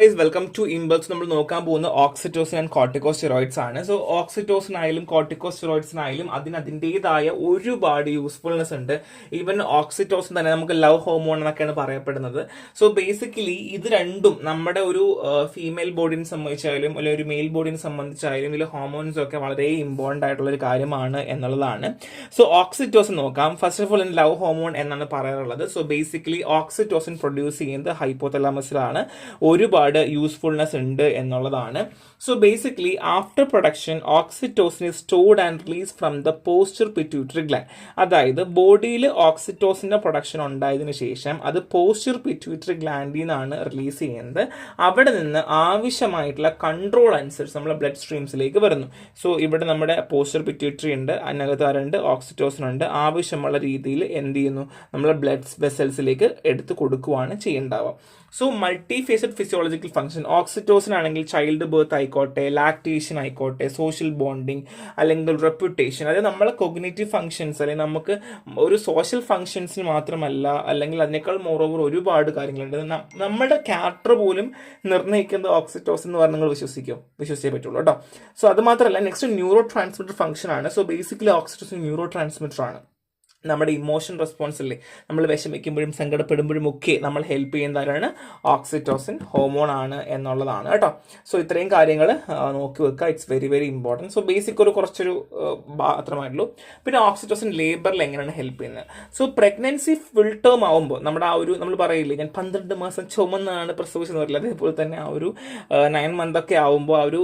Guys welcome to ഇംബൽസ്. നമ്മൾ നോക്കാൻ പോകുന്ന ഓക്സിറ്റോസിൻ ആൻഡ് കോർട്ടിക്കോസ്റ്റെറോയിഡ്സ് ആണ്. സോ ഓക്സിറ്റോസിനായാലും കോർട്ടിക്കോസ്റ്റെറോയിഡ്സിനായാലും അതിൻ്റെതായ ഒരുപാട് യൂസ്ഫുൾനെസ് ഉണ്ട്. ഈവൻ ഓക്സിറ്റോസിൻ തന്നെ നമുക്ക് ലവ് ഹോർമോൺ എന്നൊക്കെയാണ് പറയപ്പെടുന്നത്. സോ ബേസിക്കലി ഇത് രണ്ടും നമ്മുടെ ഒരു ഫീമെയിൽ ബോഡിനെ സംബന്ധിച്ചായാലും അല്ലെങ്കിൽ ഒരു മെയിൽ ബോഡിനെ സംബന്ധിച്ചായാലും ഇതിൽ ഹോർമോൺസ് ഒക്കെ വളരെ ഇമ്പോർട്ടൻ്റ് ആയിട്ടുള്ള ഒരു കാര്യമാണ് എന്നുള്ളതാണ്. സോ ഓക്സിറ്റോസിൻ നോക്കാം. First of all love hormone എന്നാണ് പറയാറുള്ളത്. സോ ബേസിക്കലി ഓക്സിറ്റോസിൻ പ്രൊഡ്യൂസ് ചെയ്യുന്നത് ഹൈപ്പോതലാമസിലാണ്. ഒരുപാട് യൂസ്ഫുൾനെസ് ഉണ്ട് എന്നുള്ളതാണ്. So basically after production oxytocin is stored and release from the poster pituitary gland. അതായത് ബോഡിയിൽ ഓക്സിറ്റോസിന്റെ പ്രൊഡക്ഷൻ ഉണ്ടായതിനു ശേഷം അത് പോസ്റ്റർ പിറ്റ്യൂട്ടറി ഗ്ലാൻഡിൽ നിന്നാണ് റിലീസ് ചെയ്യുന്നത്. അവിടെ നിന്ന് ആവശ്യമായിട്ടുള്ള കൺട്രോൾ അനുസരിച്ച് നമ്മുടെ ബ്ലഡ് സ്ട്രീംസിലേക്ക് വരുന്നു. സോ ഇവിടെ നമ്മുടെ പോസ്റ്റർ പിറ്റ്യൂട്ടറി ഉണ്ട്, അതിനകത്ത് ആരുണ്ട്, ഓക്സിറ്റോസിൻ ഉണ്ട്. ആവശ്യമുള്ള രീതിയിൽ എന്ത് ചെയ്യുന്നു, നമ്മുടെ ബ്ലഡ് വെസൽസിലേക്ക് എടുത്ത് കൊടുക്കുകയാണ് ചെയ്യേണ്ടാവുക. So multifaceted physiological function oxytocin ആണെങ്കിൽ ചൈൽഡ് ബർത്ത് ആയിക്കോട്ടെ, ലാക്ടേഷൻ ആയിക്കോട്ടെ, സോഷ്യൽ ബോണ്ടിങ് അല്ലെങ്കിൽ റെപ്യൂട്ടേഷൻ, അതായത് നമ്മളെ കൊഗ്നേറ്റീവ് ഫംഗ്ഷൻസ് അല്ലെങ്കിൽ നമുക്ക് ഒരു സോഷ്യൽ ഫംഗ്ഷൻസിന് മാത്രമല്ല, അല്ലെങ്കിൽ അതിനേക്കാൾ മോറോവർ ഒരുപാട് കാര്യങ്ങളുണ്ട്. നമ്മുടെ ക്യാരക്ടർ പോലും നിർണ്ണയിക്കുന്നത് ഓക്സിറ്റോസിൻ എന്ന് പറഞ്ഞാൽ നിങ്ങൾ വിശ്വസിച്ചേ പറ്റുള്ളൂ കേട്ടോ. സോ അത് മാത്രമല്ല, നെക്സ്റ്റ് ന്യൂറോ ട്രാൻസ്മിറ്റർ ഫംഗ്ഷൻ ആണ്. So basically oxytocin neuro transmitter ആണ്. നമ്മുടെ ഇമോഷൻ റെസ്പോൺസില്ലേ, നമ്മൾ വിഷമിക്കുമ്പോഴും സങ്കടപ്പെടുമ്പോഴും ഒക്കെ നമ്മൾ ഹെൽപ്പ് ചെയ്യുന്നതാണ് ഓക്സിറ്റോസിൻ ഹോർമോൺ ആണ് എന്നുള്ളതാണ് കേട്ടോ. സോ ഇത്രയും കാര്യങ്ങൾ നോക്കി വെക്കുക. It's very very important. So basic കുറച്ചൊരു മാത്രമായിട്ടുള്ളൂ. പിന്നെ ഓക്സിറ്റോസിൻ ലേബറിൽ എങ്ങനെയാണ് ഹെൽപ്പ് ചെയ്യുന്നത്? സോ പ്രഗ്നൻസി ഫുൾ ടേം ആവുമ്പോൾ നമ്മുടെ ആ ഒരു നമ്മൾ പറയില്ലേ, ഞാൻ 12 മാസം ചുമന്നാണ് പ്രസവിച്ചെന്ന് പറയില്ല, അതേപോലെ തന്നെ ആ ഒരു 9 month ഒക്കെ ആവുമ്പോൾ ആ ഒരു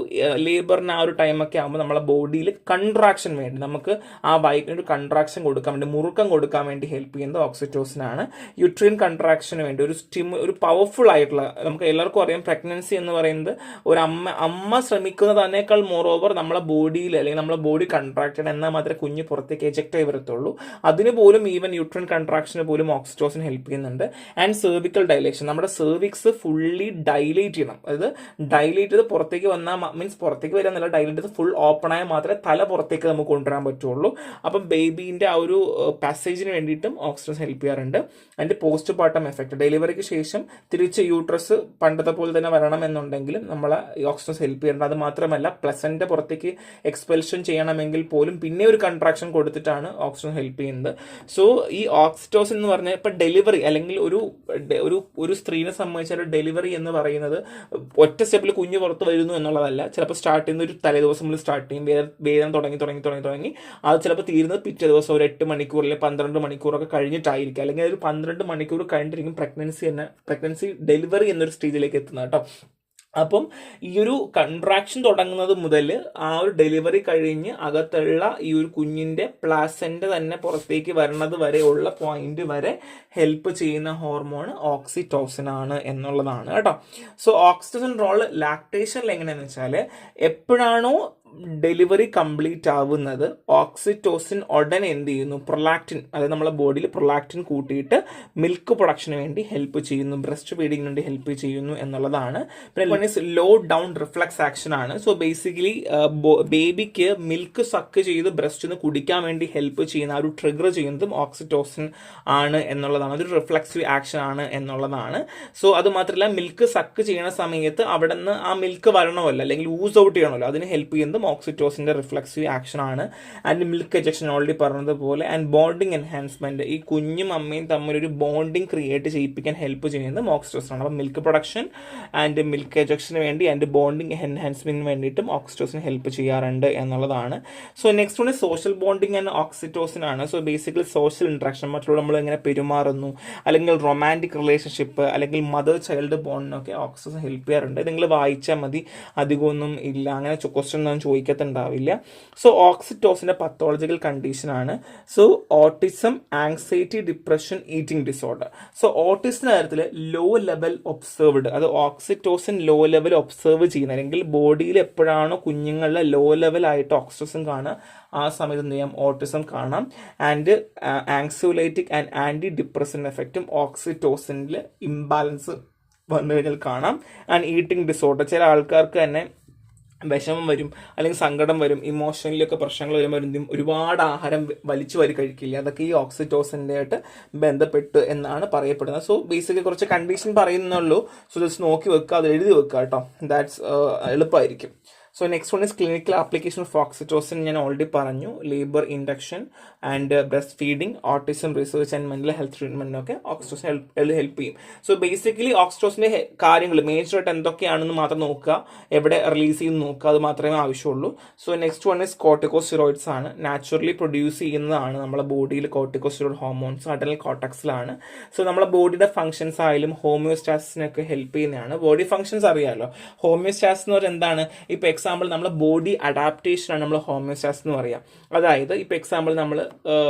ലേബറിന് ആ ഒരു ടൈമൊക്കെ ആകുമ്പോൾ നമ്മളെ ബോഡിയിൽ കൺട്രാക്ഷൻ വേണ്ടി, നമുക്ക് ആ വൈകിന് ഒരു കൺട്രാക്ഷൻ കൊടുക്കാൻ വേണ്ടി, മുറുക്കം കൊടുക്കാൻ വേണ്ടി ഹെൽപ്പ് ചെയ്യുന്നത് ഓക്സിറ്റോസിൻ ആണ്. യുട്രീൻ കൺട്രാക്ഷന് വേണ്ടി ഒരു പവർഫുൾ ആയിട്ടുള്ള, നമുക്ക് എല്ലാവർക്കും അറിയാം പ്രഗ്നൻസി എന്ന് പറയുന്നത് ഒരു അമ്മ ശ്രമിക്കുന്നതിനേക്കാൾ മോറോവർ നമ്മളെ ബോഡിയിൽ അല്ലെങ്കിൽ നമ്മളെ ബോഡി കൺട്രാക്റ്റഡ് എന്നാൽ മാത്രമേ കുഞ്ഞ് പുറത്തേക്ക് എജക്റ്റ് ആയി വരത്തുള്ളൂ. അതിന് പോലും ഈവൻ യുട്രീൻ കൺട്രാക്ഷന് പോലും ഓക്സിറ്റോസിൻ ഹെൽപ്പ് ചെയ്യുന്നുണ്ട്. ആൻഡ് സെർവിക്കൽ ഡൈലേഷൻ, നമ്മുടെ സെർവിക്സ് ഫുള്ളി ഡൈലേറ്റ് ചെയ്യണം. അതായത് ഡൈലേറ്റ് ചെയ്ത് പുറത്തേക്ക് വന്നാൽ മീൻസ് പുറത്തേക്ക് വരാന്നല്ല, ഡൈലേറ്റ് ചെയ്ത് ഫുൾ ഓപ്പൺ ആയാൽ മാത്രമേ തല പുറത്തേക്ക് നമുക്ക് കൊണ്ടുവരാൻ പറ്റുള്ളൂ. അപ്പം ബേബീൻ്റെ ആ ഒരു പാസേജിന് വേണ്ടിയിട്ടും ഓക്സിറ്റോസിൻ ഹെൽപ്പ് ചെയ്യാറുണ്ട്. അതിൻ്റെ പോസ്റ്റ് പാർട്ടം എഫക്ട്, ഡെലിവറിക്ക് ശേഷം തിരിച്ച് യൂട്രസ് പണ്ടത്തെ പോലെ തന്നെ വരണമെന്നുണ്ടെങ്കിലും നമ്മളെ ഓക്സിറ്റോസിൻ ഹെൽപ്പ് ചെയ്യാറുണ്ട്. അത് മാത്രമല്ല, പ്ലസന്റ് പുറത്തേക്ക് എക്സ്പെൽഷൻ ചെയ്യണമെങ്കിൽ പോലും പിന്നെ ഒരു കൺട്രാക്ഷൻ കൊടുത്തിട്ടാണ് ഓക്സിറ്റോസിൻ ഹെൽപ്പ് ചെയ്യുന്നത്. സോ ഈ ഓക്സിറ്റോസിൻ എന്ന് പറഞ്ഞാൽ ഇപ്പം ഡെലിവറി അല്ലെങ്കിൽ ഒരു സ്ത്രീനെ സംബന്ധിച്ച ഡെലിവറി എന്ന് പറയുന്നത് ഒറ്റ സ്റ്റെപ്പിൽ കുഞ്ഞ് പുറത്ത് വരുന്നു എന്നുള്ളതല്ല. ചിലപ്പോൾ സ്റ്റാർട്ട് ചെയ്യുന്ന ഒരു തലേദിവസം മുതൽ സ്റ്റാർട്ട് ചെയ്യും, വേദന തുടങ്ങി അത് ചിലപ്പോൾ തീരുന്നത് പിറ്റേ ദിവസം ഒരു 8 മണിക്കൂർ 12 മണിക്കൂറൊക്കെ കഴിഞ്ഞിട്ടായിരിക്കും, അല്ലെങ്കിൽ ഒരു 12 മണിക്കൂർ കഴിഞ്ഞിട്ടായിരിക്കും പ്രഗ്നൻസി ഡെലിവറി എന്നൊരു സ്റ്റേജിലേക്ക് എത്തുന്നത് കേട്ടോ. അപ്പം ഈ ഒരു കൺട്രാക്ഷൻ തുടങ്ങുന്നത് മുതൽ ആ ഒരു ഡെലിവറി കഴിഞ്ഞ് അകത്തുള്ള ഈ ഒരു കുഞ്ഞിൻ്റെ പ്ലാസൻ്റ് തന്നെ പുറത്തേക്ക് വരുന്നത് വരെയുള്ള പോയിന്റ് വരെ ഹെൽപ്പ് ചെയ്യുന്ന ഹോർമോൺ ഓക്സിറ്റോസിൻ ആണ് എന്നുള്ളതാണ് കേട്ടോ. സോ ഓക്സിറ്റോസിൻ റോള് ലാക്ടേഷനിൽ എങ്ങനെയാണെന്ന് വെച്ചാൽ, എപ്പോഴാണോ ഡെലിവറി കംപ്ലീറ്റ് ആവുന്നത് ഓക്സിറ്റോസിൻ ഉടനെ എന്ത് ചെയ്യുന്നു, പ്രൊലാക്റ്റിൻ, അതായത് നമ്മളെ ബോഡിയിൽ പ്രൊലാക്റ്റിൻ കൂട്ടിയിട്ട് മിൽക്ക് പ്രൊഡക്ഷന് വേണ്ടി ഹെൽപ്പ് ചെയ്യുന്നു, ബ്രസ്റ്റ് ഫീഡിങ്ങിന് വേണ്ടി ഹെൽപ്പ് ചെയ്യുന്നു എന്നുള്ളതാണ്. പിന്നെ ലോ ഡൗൺ റിഫ്ലക്സ് ആക്ഷൻ ആണ്. സോ ബേസിക്കലി ബേബിക്ക് മിൽക്ക് സക്ക് ചെയ്ത് ബ്രസ്റ്റിൽ നിന്ന് കുടിക്കാൻ വേണ്ടി ഹെൽപ്പ് ചെയ്യുന്ന ആ ഒരു ട്രിഗർ ചെയ്യുന്നതും ഓക്സിറ്റോസിൻ ആണ് എന്നുള്ളതാണ്. അതൊരു റിഫ്ലക്സീവ് ആക്ഷൻ ആണ് എന്നുള്ളതാണ്. സോ അത് മാത്രമല്ല, മിൽക്ക് സക്ക് ചെയ്യുന്ന സമയത്ത് അവിടെ നിന്ന് ആ മിൽക്ക് വരണമല്ലോ അല്ലെങ്കിൽ ഊസ് ഔട്ട് ചെയ്യണമല്ലോ, അതിന് ഹെൽപ്പ് ചെയ്യുന്നത് ഓക്സിറ്റോസിന്റെ റിഫ്ലക്സീവ് ആക്ഷൻ ആണ്. ആൻഡ് മിൽക്ക് എജക്ഷൻ ഓൾറെഡി പറഞ്ഞതുപോലെ. ആൻഡ് ബോണ്ടിങ് എൻഹാൻസ്മെന്റ്, ഈ കുഞ്ഞും അമ്മയും തമ്മിൽ ഒരു ബോണ്ടിങ് ക്രിയേറ്റ് ചെയ്യിപ്പിക്കാൻ ഹെൽപ്പ് ചെയ്യുന്നത് ഓക്സിറ്റോസിൻ ആണ്. അപ്പം മിൽക്ക് പ്രൊഡക്ഷൻ ആൻഡ് മിൽക്ക് എജക്ഷന് വേണ്ടി ആൻഡ് ബോണ്ടിങ് എൻഹാൻസ്മെന്റിന് വേണ്ടിയിട്ടും ഓക്സിറ്റോസിൻ ഹെൽപ്പ് ചെയ്യാറുണ്ട് എന്നുള്ളതാണ്. So next one social bonding and oxytocin ആണ്. സോ ബേസിക്കലി സോഷ്യൽ ഇന്ററാക്ഷൻ, മറ്റുള്ള നമ്മൾ എങ്ങനെ പെരുമാറുന്നു, അല്ലെങ്കിൽ റൊമാൻറ്റിക് റിലേഷൻഷിപ്പ്, അല്ലെങ്കിൽ മദർ ചൈൽഡ് ബോണ്ടിനൊക്കെ ഓക്സിറ്റോസിൻ ഹെൽപ്പ് ചെയ്യാറുണ്ട്. നിങ്ങൾ വായിച്ചാൽ മതി, അധികമൊന്നും ഇല്ല, അങ്ങനെ ക്വസ്റ്റ്യൻ ഒന്നും ചോദിക്കത്തുണ്ടാവില്ല. സോ ഓക്സിറ്റോസിന്റെ പത്തോളജിക്കൽ കണ്ടീഷൻ ആണ്. So autism, anxiety, depression, eating disorder. So ഓട്ടിസത്തിന്റെ കാര്യത്തിൽ ലോ ലെവൽ ഒബ്സർവ്ഡ്, അത് ഓക്സിറ്റോസിൻ ലോ ലെവൽ ഒബ്സർവ് ചെയ്യുന്ന, അല്ലെങ്കിൽ ബോഡിയിൽ എപ്പോഴാണോ കുഞ്ഞുങ്ങളുടെ ലോ ലെവൽ ആയിട്ട് ഓക്സിറ്റോസിൻ കാണുക ആ സമയത്ത് എന്ത് ചെയ്യാം, ഓട്ടിസം കാണാം. And anxiolytic and antidepressant എഫക്റ്റും ഓക്സിറ്റോസിനിൽ ഇംബാലൻസ് വന്നു കഴിഞ്ഞാൽ കാണാം. ആൻഡ് ഈറ്റിംഗ് ഡിസോർഡർ, ചില ആൾക്കാർക്ക് തന്നെ വിഷമം വരും, അല്ലെങ്കിൽ സങ്കടം വരും, ഇമോഷണലിയൊക്കെ പ്രശ്നങ്ങൾ വരുമ്പോൾ ഒരുപാട് ആഹാരം വലിച്ചു വാരി കഴിക്കില്ല. അതൊക്കെ ഈ ഓക്സിറ്റോസിൻ്റെ ആയിട്ട് ബന്ധപ്പെട്ട് എന്നാണ് പറയപ്പെടുന്നത്. സോ ബേസിക്കലി കുറച്ച് കണ്ടീഷൻ പറയുന്നുള്ളൂ. സോ ജസ്റ്റ് നോക്കി വെക്കുക, അത് എഴുതി വെക്കുക കേട്ടോ. ദാറ്റ്സ് എളുപ്പമായിരിക്കും. So next one is clinical application of oxytocin. ഞാൻ ഓൾറെഡി പറഞ്ഞു, labour induction and breastfeeding, autism research and mental health ട്രീറ്റ്മെന്റിനൊക്കെ ഓക്സിറ്റോസിൻ ഹെൽപ്പ് ചെയ്യും. സോ ബേസിക്കലി ഓക്സിറ്റോസിന്റെ കാര്യങ്ങൾ മേജറായിട്ട് എന്തൊക്കെയാണെന്ന് മാത്രം നോക്കുക, എവിടെ റിലീസ് ചെയ്യുന്ന നോക്കുക, അത് മാത്രമേ ആവശ്യമുള്ളൂ. So next one is corticosteroids ആണ്. നാച്ചുറലി പ്രൊഡ്യൂസ് ചെയ്യുന്നതാണ് നമ്മുടെ ബോഡിയിൽ കോർട്ടിക്കോസ്റ്റിറോയിഡ് ഹോർമോൺസ് അഡനൽ കോർട്ടക്സിലാണ്. സോ നമ്മുടെ ബോഡിയുടെ ഫംഗ്ഷൻസ് ആയാലും ഹോമിയോസ്റ്റാസിനൊക്കെ ഹെൽപ്പ് ചെയ്യുന്നതാണ്. ബോഡി ഫംഗ്ഷൻസ് അറിയാമല്ലോ. ഹോമിയോസ്റ്റാസ് എന്ന് പറഞ്ഞാൽ എന്താണ്? ഇപ്പൊ എക്സാമ്പിൾ നമ്മുടെ ബോഡി അഡാപ്റ്റേഷൻ ആണ് നമ്മൾ ഹോമിയോസ്റ്റാസ് എന്ന് പറയാം. അതായത് ഇപ്പൊ എക്സാമ്പിൾ നമ്മൾ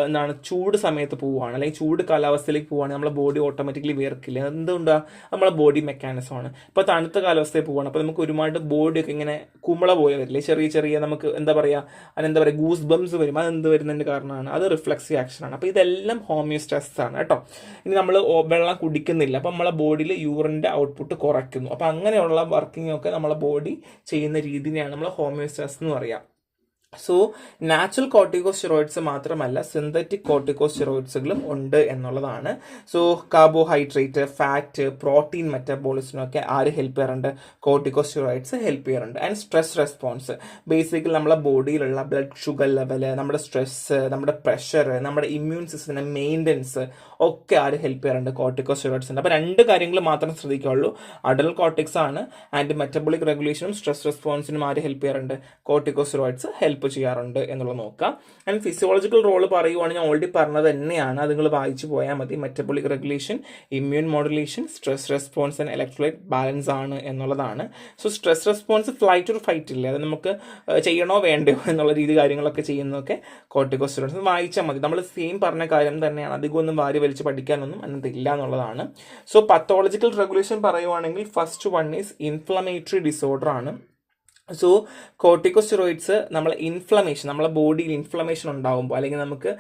എന്താണ് ചൂട് സമയത്ത് പോവുകയാണ്, അല്ലെങ്കിൽ ചൂട് കാലാവസ്ഥയിലേക്ക് പോവുകയാണെങ്കിൽ നമ്മുടെ ബോഡി ഓട്ടോമാറ്റിക്കലി വിയർക്കില്ല. എന്തുകൊണ്ടാണ്? നമ്മളെ ബോഡി മെക്കാനിസം ആണ്. ഇപ്പൊ തണുത്ത കാലാവസ്ഥയിൽ പോവുകയാണ്, അപ്പൊ നമുക്ക് ഒരുപാട് ബോഡിയൊക്കെ ഇങ്ങനെ കുമ്പള പോലെ വരില്ലേ, ചെറിയ ചെറിയ നമുക്ക് എന്താ പറയുക ഗൂസ് ബംസ് വരും. അത് എന്ത് വരുന്നതിന്റെ കാരണമാണ്? അത് റിഫ്ലക്സീവ് ആക്ഷൻ ആണ്. അപ്പൊ ഇതെല്ലാം ഹോമിയോസ്റ്റാസിസ് ആണ് കേട്ടോ. ഇനി നമ്മൾ വെള്ളം കുടിക്കുന്നില്ല, അപ്പൊ നമ്മളെ ബോഡിയിൽ യൂറിന്റെ ഔട്ട്പുട്ട് കുറയ്ക്കുന്നു. അപ്പൊ അങ്ങനെയുള്ള വർക്കിംഗ് ഒക്കെ നമ്മളെ ബോഡി ചെയ്യുന്ന രീതിയാണ് നമ്മൾ ഹോമിയോസ്റ്റാസിസ് എന്ന് പറയാം. സോ നാച്ചുറൽ കോർട്ടിക്കോസ്റ്റിറോയിഡ്സ് മാത്രമല്ല സിന്തറ്റിക് കോർട്ടിക്കോസ്റ്റിറോയിഡ്സുകളും ഉണ്ട് എന്നുള്ളതാണ്. സോ കാർബോഹൈഡ്രേറ്റ്, ഫാറ്റ്, പ്രോട്ടീൻ മെറ്റബോളിസിനൊക്കെ ആര് ഹെൽപ്പ് ചെയ്യാറുണ്ട്? കോർട്ടിക്കോസ്റ്റിറോയിഡ്സ് ഹെൽപ്പ് ചെയ്യാറുണ്ട്. ആൻഡ് സ്ട്രെസ് റെസ്പോൺസ്, ബേസിക്കലി നമ്മളെ ബോഡിയിലുള്ള ബ്ലഡ് ഷുഗർ ലെവല്, നമ്മുടെ സ്ട്രെസ്, നമ്മുടെ പ്രഷർ, നമ്മുടെ ഇമ്മ്യൂൺ സിസ്റ്റത്തിന്റെ മെയിൻ്റനൻസ് ഒക്കെ ആര് ഹെൽപ്പ് ചെയ്യാറുണ്ട്? കോർട്ടിക്കോസ്റ്റിറോയിഡ്സ് ഉണ്ട്. അപ്പോൾ രണ്ട് കാര്യങ്ങൾ മാത്രം ശ്രദ്ധിക്കാവുള്ളൂ. അഡൽ കോർട്ടിക്സ് ആണ്, ആൻഡ് മെറ്റബോളിക് റെഗുലേഷനും സ്ട്രെസ് റെസ്പോൺസിനും ആര് ഹെൽപ്പ് ചെയ്യാറുണ്ട്? കോർട്ടിക്കോസ്റ്റിറോയിഡ്സ് ഹെൽപ്പ് ചെയ്യാറുണ്ട് എന്നുള്ളത് നോക്കാം. ആൻഡ് ഫിസിയോളജിക്കൽ റോള് പറയുവാണെങ്കിൽ ഞാൻ ഓൾറെഡി പറഞ്ഞത് തന്നെയാണ്, അത് നിങ്ങൾ വായിച്ചു പോയാൽ മതി. Metabolic regulation, immune modulation, stress response and electrolyte balance ആണ് എന്നുള്ളതാണ്. സോ സ്ട്രെസ് റെസ്പോൺസ് ഫ്ലൈറ്റ് ഒരു ഫൈറ്റ് ഇല്ലേ, അത് നമുക്ക് ചെയ്യണോ വേണ്ടയോ എന്നുള്ള രീതി കാര്യങ്ങളൊക്കെ ചെയ്യുന്നതൊക്കെ കോർട്ടിക്കോസ്റ്റിറോയിഡ്സ് വായിച്ചാൽ മതി. നമ്മൾ സെയിം പറഞ്ഞ കാര്യം തന്നെയാണ്, അധികം ഒന്നും വാരി വലിച്ച് പഠിക്കാനൊന്നും അതിനകത്തില്ല എന്നുള്ളതാണ്. സോ പത്തോളജിക്കൽ റെഗുലേഷൻ പറയുവാണെങ്കിൽ first one is inflammatory disorder ആണ്. സോ കോർട്ടിക്കോസ്റ്റിറോയിഡ്സ് നമ്മളെ ഇൻഫ്ലമേഷൻ, നമ്മളെ ബോഡിയിൽ ഇൻഫ്ലമേഷൻ ഉണ്ടാകുമ്പോൾ, അല്ലെങ്കിൽ നമുക്ക്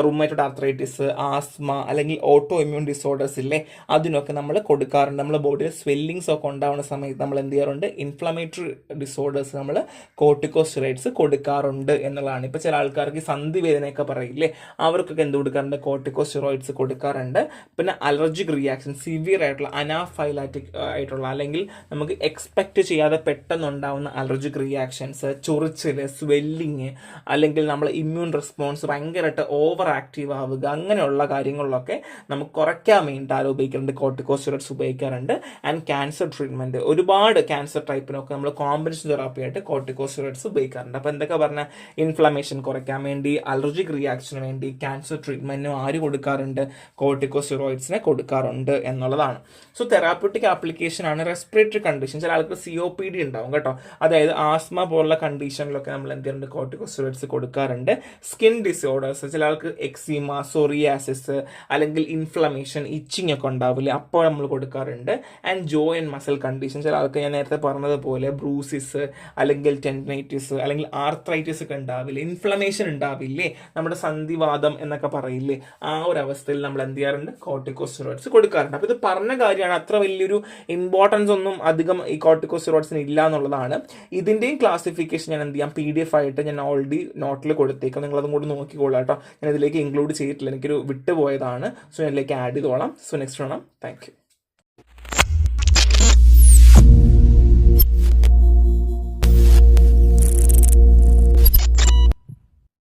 റുമറ്റോയ്ഡ് ആർത്രൈറ്റിസ്, ആസ്മ, അല്ലെങ്കിൽ ഓട്ടോ ഇമ്മ്യൂൺ ഡിസോർഡേഴ്സ് ഇല്ലേ, അതിനൊക്കെ നമ്മൾ കൊടുക്കാറുണ്ട്. നമ്മുടെ ബോഡിയിൽ സ്വെല്ലിങ്സ് ഒക്കെ ഉണ്ടാവുന്ന സമയത്ത് നമ്മൾ എന്ത് ചെയ്യാറുണ്ട്? ഇൻഫ്ലമേറ്ററി ഡിസോർഡേഴ്സ് നമ്മൾ കോർട്ടിക്കോസ്റ്റിറോയിഡ്സ് കൊടുക്കാറുണ്ട് എന്നുള്ളതാണ്. ഇപ്പോൾ ചില ആൾക്കാർക്ക് സന്ധി വേദനയൊക്കെ പറയില്ലേ, അവർക്കൊക്കെ എന്ത് കൊടുക്കാറുണ്ട്? കോർട്ടിക്കോസ്റ്റിറോയിഡ്സ് കൊടുക്കാറുണ്ട്. പിന്നെ അലർജിക് റിയാക്ഷൻ, സിവിയർ ആയിട്ടുള്ള അനാഫൈലാറ്റിക് ആയിട്ടുള്ള, അല്ലെങ്കിൽ നമുക്ക് എക്സ്പെക്ട് ചെയ്യാതെ പെട്ടെന്നുണ്ടാവുന്ന അലർജിക് റിയാക്ഷൻസ്, ചൊറിച്ചില്, സ്വെല്ലിങ്, അല്ലെങ്കിൽ നമ്മൾ ഇമ്മ്യൂൺ റെസ്പോൺസ് ഭയങ്കരമായിട്ട് ഓവർ ആക്റ്റീവ് ആവുക, അങ്ങനെയുള്ള കാര്യങ്ങളിലൊക്കെ നമുക്ക് കുറയ്ക്കാൻ വേണ്ടിയിട്ട് ആരും ഉപയോഗിക്കാറുണ്ട്? കോർട്ടിക്കോസ്റ്റിറോയിഡ്സ് ഉപയോഗിക്കാറുണ്ട്. ആൻഡ് ക്യാൻസർ ട്രീറ്റ്മെന്റ്, ഒരുപാട് ക്യാൻസർ ടൈപ്പിനൊക്കെ നമ്മൾ കോമ്പിനേഷൻ തെറാപ്പി ആയിട്ട് കോർട്ടിക്കോസ്റ്റിറോയിഡ്സ് ഉപയോഗിക്കാറുണ്ട്. അപ്പോൾ എന്തൊക്കെ പറഞ്ഞാൽ ഇൻഫ്ലമേഷൻ കുറയ്ക്കാൻ വേണ്ടി, അലർജിക് റിയാക്ഷന് വേണ്ടി, ക്യാൻസർ ട്രീറ്റ്മെന്റിനും ആര് കൊടുക്കാറുണ്ട്? കോർട്ടിക്കോസ്റ്റിറോയിഡ്സിനെ കൊടുക്കാറുണ്ട് എന്നുള്ളതാണ്. സോ തെറാപ്യൂട്ടിക് ആപ്ലിക്കേഷൻ ആണ്. റെസ്പിറേറ്ററി കണ്ടീഷൻ, ചില ആൾക്ക് COPD ഉണ്ടാവും കേട്ടോ, അതായത് ആസ്മ പോലുള്ള കണ്ടീഷനിലൊക്കെ നമ്മൾ എന്ത് ചെയ്യുന്നുണ്ട്? കോർട്ടിക്കോസ്റ്റിറോയിഡ്സ് കൊടുക്കാറുണ്ട്. സ്കിൻ ഡിസോർഡേഴ്സ്, ചില ആൾക്ക് എക്സീമ, സോറിയാസിസ്, അല്ലെങ്കിൽ ഇൻഫ്ലമേഷൻ, ഇച്ചിങ് ഒക്കെ ഉണ്ടാവില്ലേ, അപ്പോൾ നമ്മൾ കൊടുക്കാറുണ്ട്. And jaw and muscle condition, ചില ആൾക്ക് ഞാൻ നേരത്തെ പറഞ്ഞതുപോലെ ബ്രൂസിസ്, അല്ലെങ്കിൽ ടെൻഡനൈറ്റിസ്, അല്ലെങ്കിൽ ആർത്രൈറ്റിസ് ഒക്കെ ഉണ്ടാവില്ലേ, ഇൻഫ്ലമേഷൻ ഉണ്ടാവില്ലേ, നമ്മുടെ സന്ധിവാദം എന്നൊക്കെ പറയില്ലേ, ആ ഒരു അവസ്ഥയിൽ നമ്മൾ എന്ത് ചെയ്യാറുണ്ട്? കോർട്ടിക്കോസ്റ്റിറോയിഡ്സ് കൊടുക്കാറുണ്ട്. അപ്പോൾ ഇത് പറഞ്ഞ കാര്യമാണ്, അത്ര വലിയൊരു ഇമ്പോർട്ടൻസ് ഒന്നും അധികം ഈ കോർട്ടിക്കോസ്റ്റിറോയിഡ്സിന് ഇല്ല എന്നുള്ളതാണ്. ഇതിൻ്റെയും ക്ലാസിഫിക്കേഷൻ ഞാൻ എന്ത് ചെയ്യാം? PDF ആയിട്ട് ഞാൻ ഓൾറെഡി നോട്ടിൽ കൊടുത്തേക്കാം, നിങ്ങളതും കൂടി നോക്കിക്കോളാം കേട്ടോ. ഞാൻ ഇതിലേക്ക് ഇൻക്ലൂഡ് ചെയ്തിട്ടില്ല, എനിക്കൊരു വിട്ടുപോയതാണ്. സോ ഞാൻ ഇതിലേക്ക് ആഡ് ചെയ്തോളാം. സോ നെക്സ്റ്റ് വേണം. Thank you.